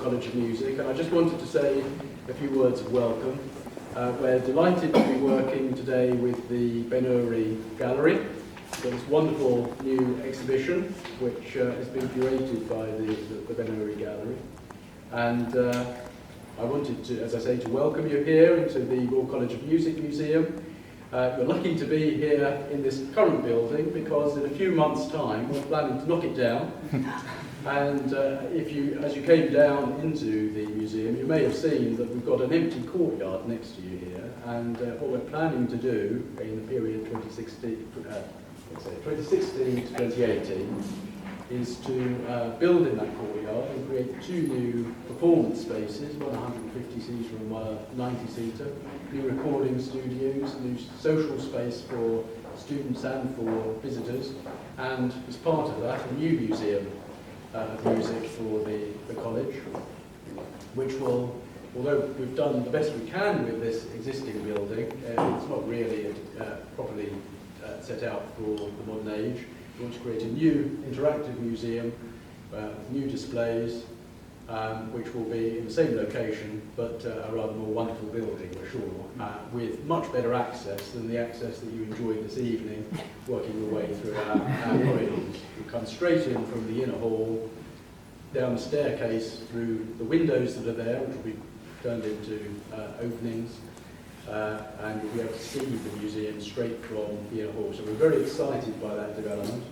College of Music, and I just wanted to say a few words of welcome. We're delighted to be working today with the Ben-Uri Gallery. We've got this wonderful new exhibition which has been curated by the Ben-Uri Gallery, and I wanted to, as I say, to welcome you here into the Royal College of Music Museum. You're lucky to be here in this current building because in a few months' time we're planning to knock it down. And as you came down into the museum, you may have seen that we've got an empty courtyard next to you here. And what we're planning to do in the period 2016 to 2018 is to build in that courtyard and create two new performance spaces, one 150-seater and one 90-seater, new recording studios, new social space for students and for visitors, and as part of that, a new museum of music for the college, which will, although we've done the best we can with this existing building, it's not really properly set out for the modern age. We want to create a new interactive museum with new displays, which will be in the same location, but a rather more wonderful building, we're sure, with much better access than the access that you enjoyed this evening, working your way through our corridors. You come straight in from the inner hall, down the staircase through the windows that are there, which will be turned into openings, and you'll be able to see the museum straight from the inner hall. So we're very excited by that development,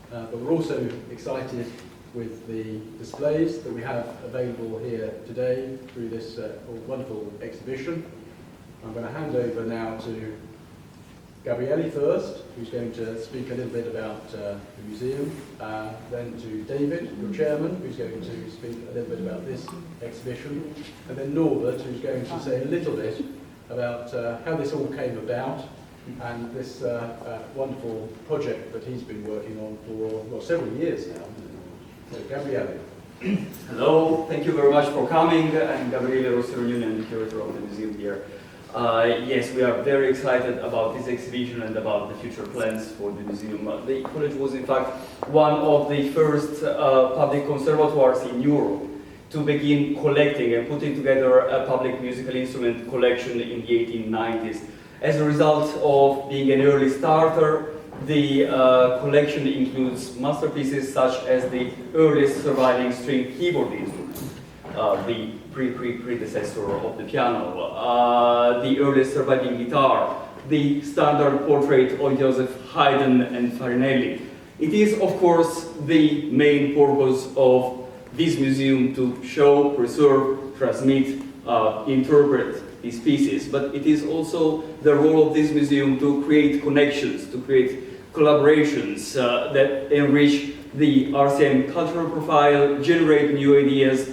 but we're also excited with the displays that we have available here today through this wonderful exhibition. I'm going to hand over now to Gabriele first, who's going to speak a little bit about the museum, then to David, your chairman, who's going to speak a little bit about this exhibition, and then Norbert, who's going to say a little bit about how this all came about and this wonderful project that he's been working on for several years now. So, Gabriele. Hello, thank you very much for coming. I'm Gabriele Rossironione, I'm the curator of the museum here. Yes, we are very excited about this exhibition and about the future plans for the museum. The college was in fact one of the first public conservatoires in Europe to begin collecting and putting together a public musical instrument collection in the 1890s. As a result of being an early starter, the collection includes masterpieces such as the earliest surviving string keyboard instrument, the predecessor of the piano, the earliest surviving guitar, the standard portrait of Joseph Haydn and Farinelli. It is, of course, the main purpose of this museum to show, preserve, transmit, interpret these pieces, but it is also the role of this museum to create connections, to create collaborations that enrich the RCM cultural profile, generate new ideas,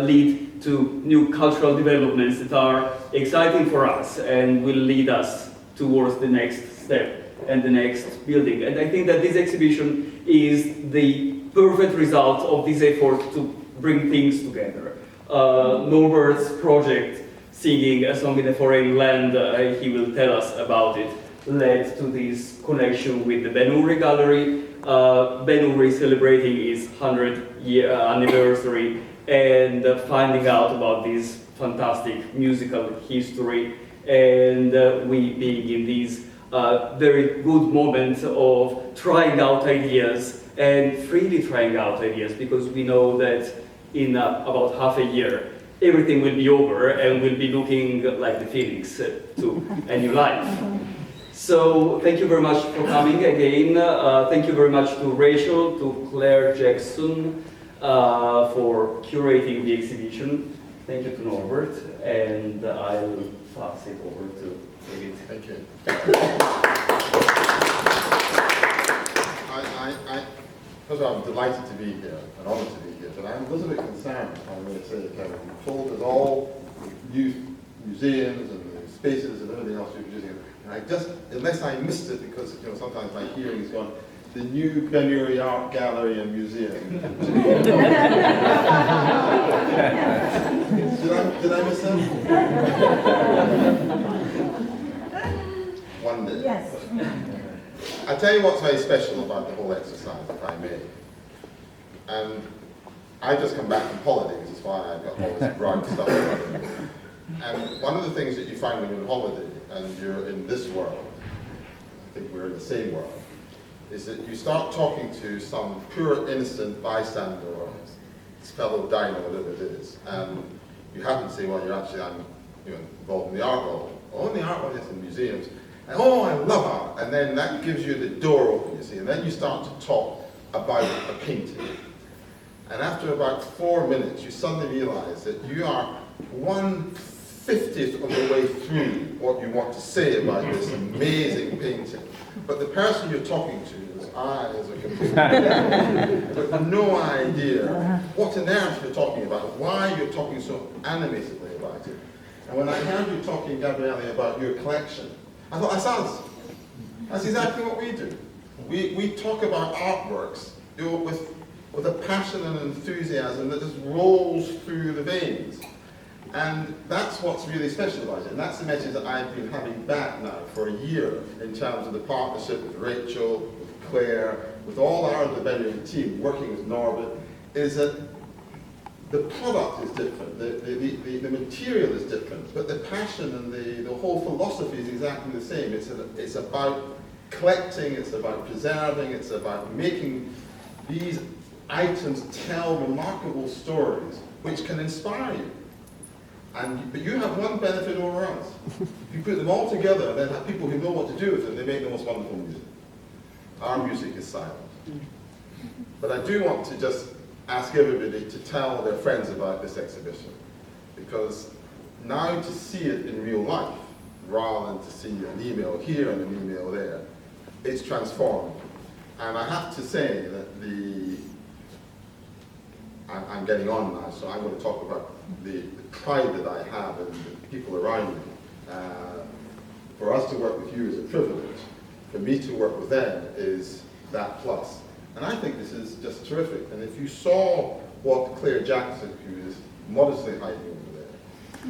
lead to new cultural developments that are exciting for us and will lead us towards the next step and the next building. And I think that this exhibition is the perfect result of this effort to bring things together. Norbert's project, Singing a Song in a Foreign Land, he will tell us about it, led to this connection with the Ben-Uri Gallery. Ben-Uri celebrating its 100th anniversary and finding out about this fantastic musical history, and we being in these very good moments of trying out ideas and freely trying out ideas, because we know that in about half a year everything will be over and we'll be looking like the phoenix to a new life. So thank you very much for coming again. Thank you very much to Rachel, to Claire Jackson for curating the exhibition. Thank you to Norbert, and I'll pass it over to David. Thank you. First of all, I'm delighted to be here, and honoured to be here, but I'm a little bit concerned, I'm going to say, Kevin. We've told us all new museums and the spaces and everything else we're producing, and I just, unless I missed it, because sometimes my hearing is gone, the new Ben-Uri Art Gallery and Museum. Did I miss that? One day. Yes. I'll tell you what's very special about the whole exercise, if I may. And I just come back from holidays, that's why I've got all this bright stuff around me. And one of the things that you find when you're on holiday and you're in this world, I think we're in the same world, is that you start talking to some pure innocent bystander or fellow dino, whatever it is, and you happen to say, well, I'm involved in the art world. Oh, in the art world, yes, in museums. And oh, I love art. And then that gives you the door open, you see, and then you start to talk about a painting. And after about 4 minutes, you suddenly realize that you are 1/50th of the way through what you want to say about this amazing painting. But the person you're talking to, his eyes are completely with no idea what on earth you're talking about, why you're talking so animatedly about it. And when I heard you talking, Gabriele, about your collection, I thought, that's exactly what we do. We talk about artworks with a passion and enthusiasm that just rolls through the veins. And that's what's really special about it. And that's the message that I've been having back now for a year in terms of the partnership with Rachel, with Claire, with all our other BENURI team working with Norbert, is that the product is different, the material is different, but the passion and the whole philosophy is exactly the same. It's about collecting, it's about preserving, it's about making these items tell remarkable stories which can inspire you. But you have one benefit over us. If you put them all together and then have people who know what to do with them, they make the most wonderful music. Our music is silent. But I do want to just ask everybody to tell their friends about this exhibition, because now to see it in real life, rather than to see an email here and an email there, it's transformed. And I have to say that I'm getting on now, so I'm going to talk about the pride that I have in the people around me. For us to work with you is a privilege. For me to work with them is that plus. And I think this is just terrific. And if you saw what Claire Jackson, who is modestly hiding over there,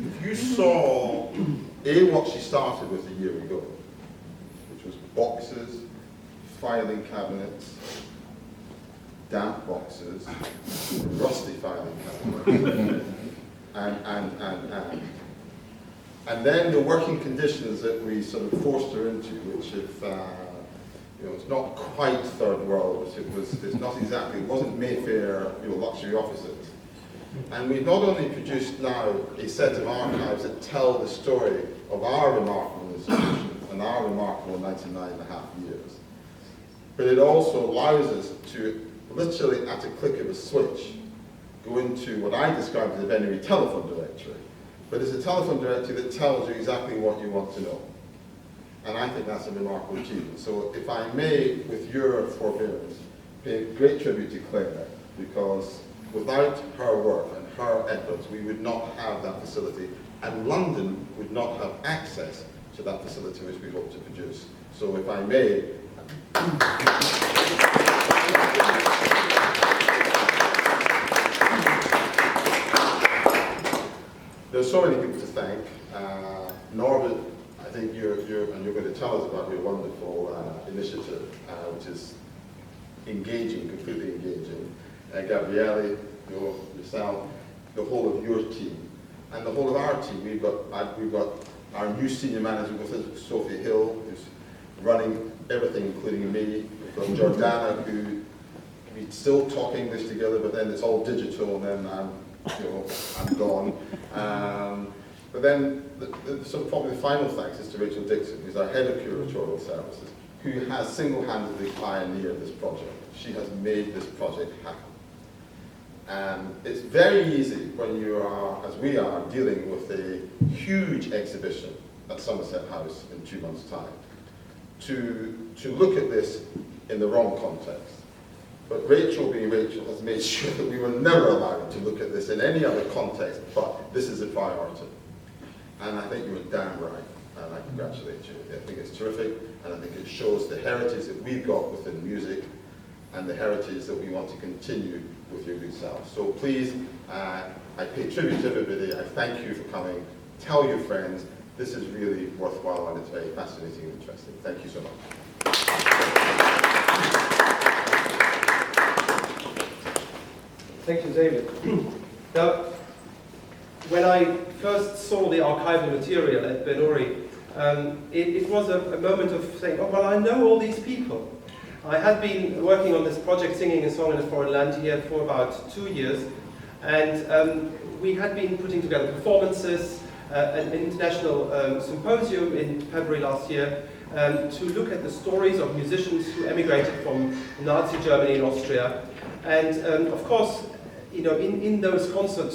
if you saw, what she started with a year ago, which was boxes, filing cabinets, damp boxes, rusty filing cabinets, and then the working conditions that we sort of forced her into, which if, it's not quite third world, it wasn't Mayfair, luxury offices. And we've not only produced now a set of archives that tell the story of our remarkable institution and our remarkable 99.5 years, but it also allows us to literally at a click of a switch go into what I describe as a BENURI telephone directory. But it's a telephone directory that tells you exactly what you want to know. And I think that's a remarkable achievement. So if I may, with your forbearance, pay great tribute to Claire, because without her work and her efforts, we would not have that facility, and London would not have access to that facility which we hope to produce. So if I may, there's so many people to thank. Norbert, I think you're going to tell us about your wonderful initiative, which is engaging, completely engaging. Gabriele, yourself, the whole of your team, and the whole of our team. We've got our new senior manager with Sophie Hill, who's running everything, including me. We've got Jordana, who we still talk English together, but then it's all digital, and then I'm gone. But then the sort of probably the final thanks is to Rachel Dixon, who's our head of curatorial services, who has single-handedly pioneered this project. She has made this project happen. And it's very easy when you are, as we are, dealing with a huge exhibition at Somerset House in 2 months' time, to look at this in the wrong context. But Rachel, being Rachel, has made sure that we were never allowed to look at this in any other context, but this is a priority. And I think you were damn right, and I congratulate you. I think it's terrific, and I think it shows the heritage that we've got within music, and the heritage that we want to continue with your good self. So please, I pay tribute to everybody. I thank you for coming. Tell your friends. This is really worthwhile, and it's very fascinating and interesting. Thank you so much. Thank you, David. Now, when I first saw the archival material at Ben-Uri, it was a moment of saying, oh, well, I know all these people. I had been working on this project, Singing a Song in a Foreign Land, here for about 2 years, and we had been putting together performances, an international symposium in February last year, to look at the stories of musicians who emigrated from Nazi Germany and Austria. And of course, you know, in those concert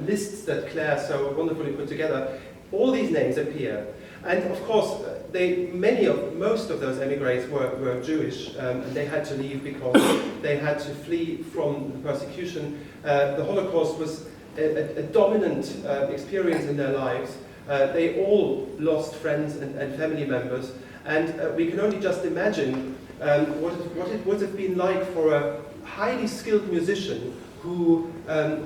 lists that Claire so wonderfully put together, all these names appear. And of course, most of those emigres were Jewish, and they had to leave because they had to flee from the persecution. The Holocaust was a dominant experience in their lives. They all lost friends and family members, and we can only just imagine what it would have been like for a highly skilled musician who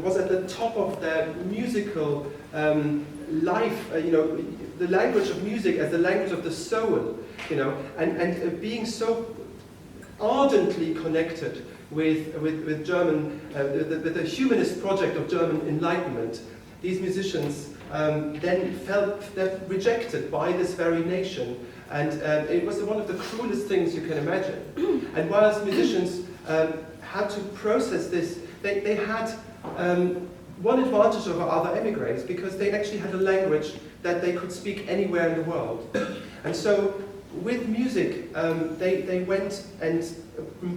was at the top of their musical life, you know, the language of music as the language of the soul, you know, and being so ardently connected with German, the humanist project of German Enlightenment. These musicians then felt that rejected by this very nation, and it was one of the cruelest things you can imagine. And whilst musicians had to process this, they had one advantage over other emigres, because they actually had a language that they could speak anywhere in the world. And so with music, they went and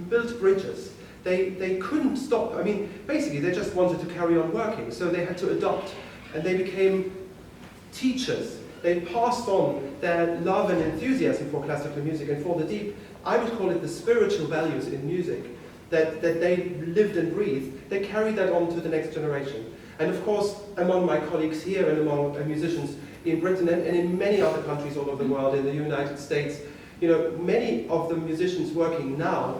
built bridges. They couldn't stop. I mean, basically, they just wanted to carry on working, so they had to adopt, and they became teachers. They passed on their love and enthusiasm for classical music and for the deep, I would call it the spiritual values in music that they lived and breathed. They carried that on to the next generation. And of course, among my colleagues here and among musicians in Britain and in many other countries all over the world, in the United States, you know, many of the musicians working now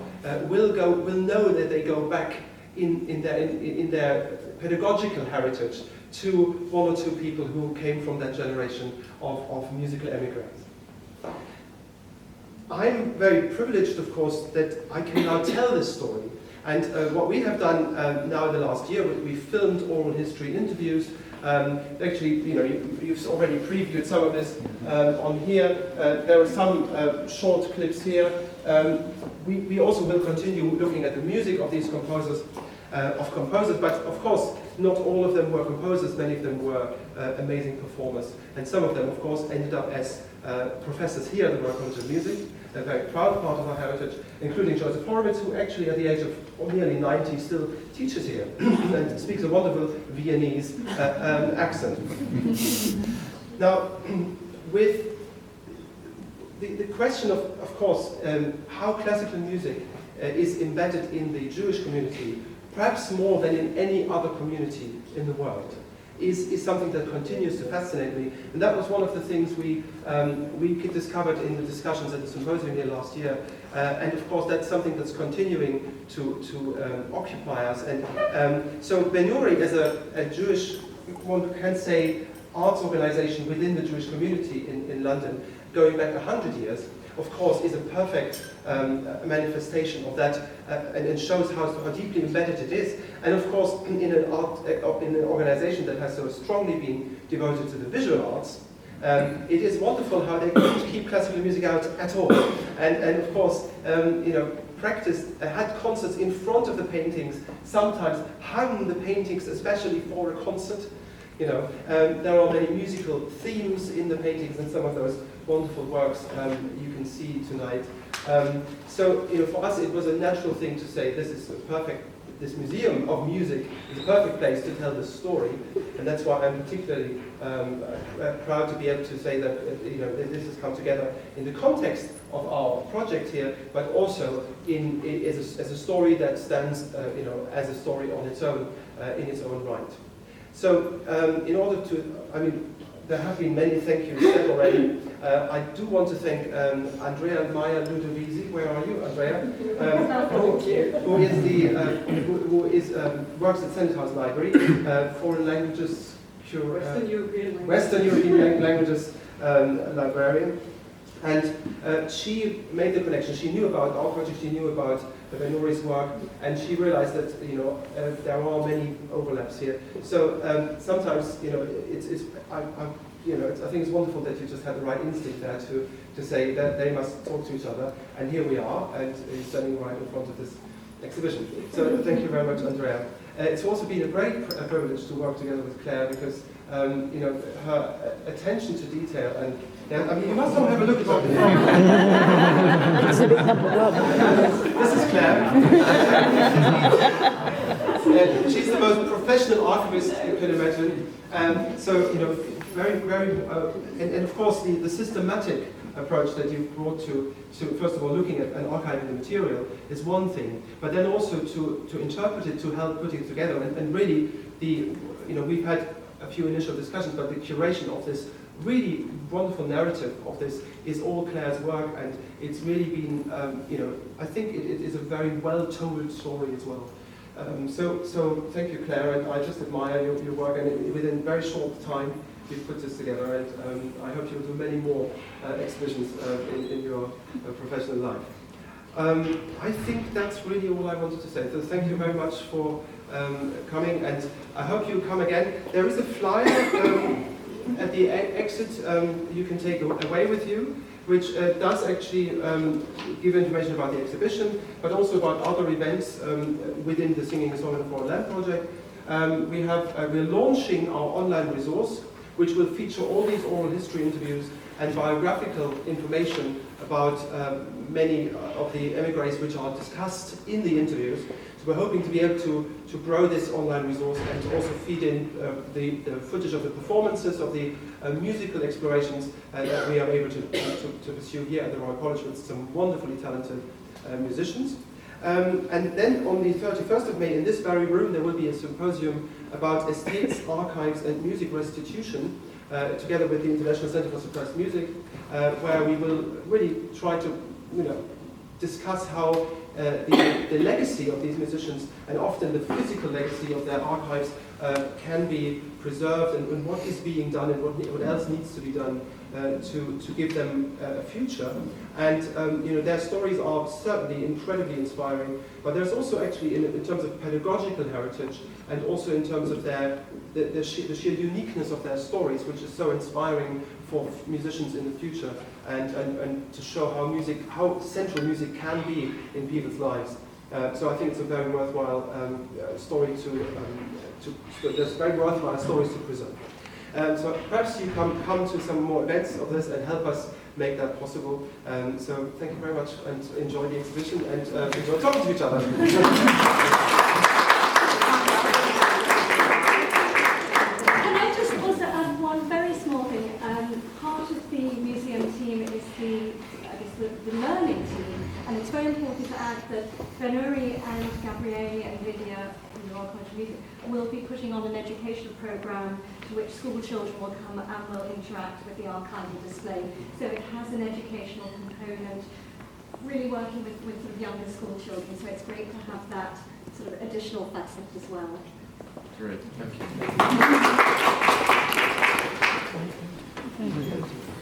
will know that they go back in their pedagogical heritage to one or two people who came from that generation of musical emigrants. I'm very privileged, of course, that I can now tell this story. And what we have done now in the last year, we filmed oral history interviews. Actually, you know, you've already previewed some of this on here. There are some short clips here. We also will continue looking at the music of these composers, but of course, not all of them were composers. Many of them were amazing performers, and some of them, of course, ended up as professors here at the Royal College of Music, a very proud part of our heritage, including Joseph Horowitz, who actually at the age of nearly 90 still teaches here and speaks a wonderful Viennese accent. Now, with the question of course, how classical music is embedded in the Jewish community, perhaps more than in any other community in the world, is something that continues to fascinate me. And that was one of the things we discovered in the discussions at the symposium here last year. And of course, that's something that's continuing to occupy us. And so Ben-Uri, as a Jewish, one can say, arts organization within the Jewish community in London, going back 100 years, of course, is a perfect manifestation of that, and shows how deeply embedded it is. And of course, in an organization that has so strongly been devoted to the visual arts, it is wonderful how they couldn't keep classical music out at all. And of course, you know, practiced, had concerts in front of the paintings, sometimes hung the paintings especially for a concert. You know, there are many musical themes in the paintings, and some of those wonderful works you can see tonight. So, you know, for us it was a natural thing to say this museum of music is a perfect place to tell this story, and that's why I'm particularly proud to be able to say that you know, this has come together in the context of our project here, but also as a story that stands you know, as a story on its own, in its own right. So, in order to, I mean, there have been many thank yous said already. I do want to thank Andrea and Maya Ludovisi. Where are you, Andrea? Who works at Senate House Library, foreign languages, Western European languages librarian. And she made the connection. She knew about our project. She knew about Benori's work, and she realized that there are many overlaps here. So sometimes I think it's wonderful that you just had the right instinct there to say that they must talk to each other, and here we are, and he's standing right in front of this exhibition. So thank you very much, Andrea. It's also been a great privilege to work together with Claire because her attention to detail and you must all have a look at something. Exhibit number 1. This is Claire. She's the most professional archivist you can imagine. So, very, very, and of course the systematic approach that you've brought to first of all looking at and archiving the material is one thing, but then also to interpret it, to help put it together, and really we've had a few initial discussions, but the curation of this really wonderful narrative of this is all Claire's work, and it's really been, I think it is a very well-told story as well. So thank you, Claire, and I just admire your work, and within a very short time you've put this together, and I hope you'll do many more exhibitions in your professional life. I think that's really all I wanted to say. So thank you very much for coming, and I hope you come again. There is a flyer at the exit you can take away with you, which does actually give information about the exhibition, but also about other events within the Singing a Song in a Foreign Land project. We're launching our online resource, which will feature all these oral history interviews and biographical information about many of the emigres which are discussed in the interviews. So we're hoping to be able to grow this online resource and to also feed in the footage of the performances, of the musical explorations that we are able to pursue here at the Royal College with some wonderfully talented musicians. And then on the 31st of May, in this very room, there will be a symposium about estates, archives, and music restitution, together with the International Center for Suppressed Music, where we will really try to, discuss how the legacy of these musicians, and often the physical legacy of their archives, can be preserved, and what is being done, and what else needs to be done to give them a future. And their stories are certainly incredibly inspiring, but there's also actually, in terms of pedagogical heritage, and also in terms of the sheer uniqueness of their stories, which is so inspiring for musicians in the future, and to show how central music can be in people's lives. So I think it's a very worthwhile story there's very worthwhile stories to preserve. So perhaps you come to some more events of this and help us make that possible. So thank you very much, and enjoy the exhibition, and enjoy talking to each other. Can I just also add one very small thing? Part of the museum team is the learning team, and it's very important to add that Benuri and Gabriele and Lydia from the Royal College of Music will be putting on an educational programme to which school children will come and will interact with the archival display. So it has an educational component, really working with sort of younger school children, so it's great to have that sort of additional facet as well. Great, thank you. Thank you.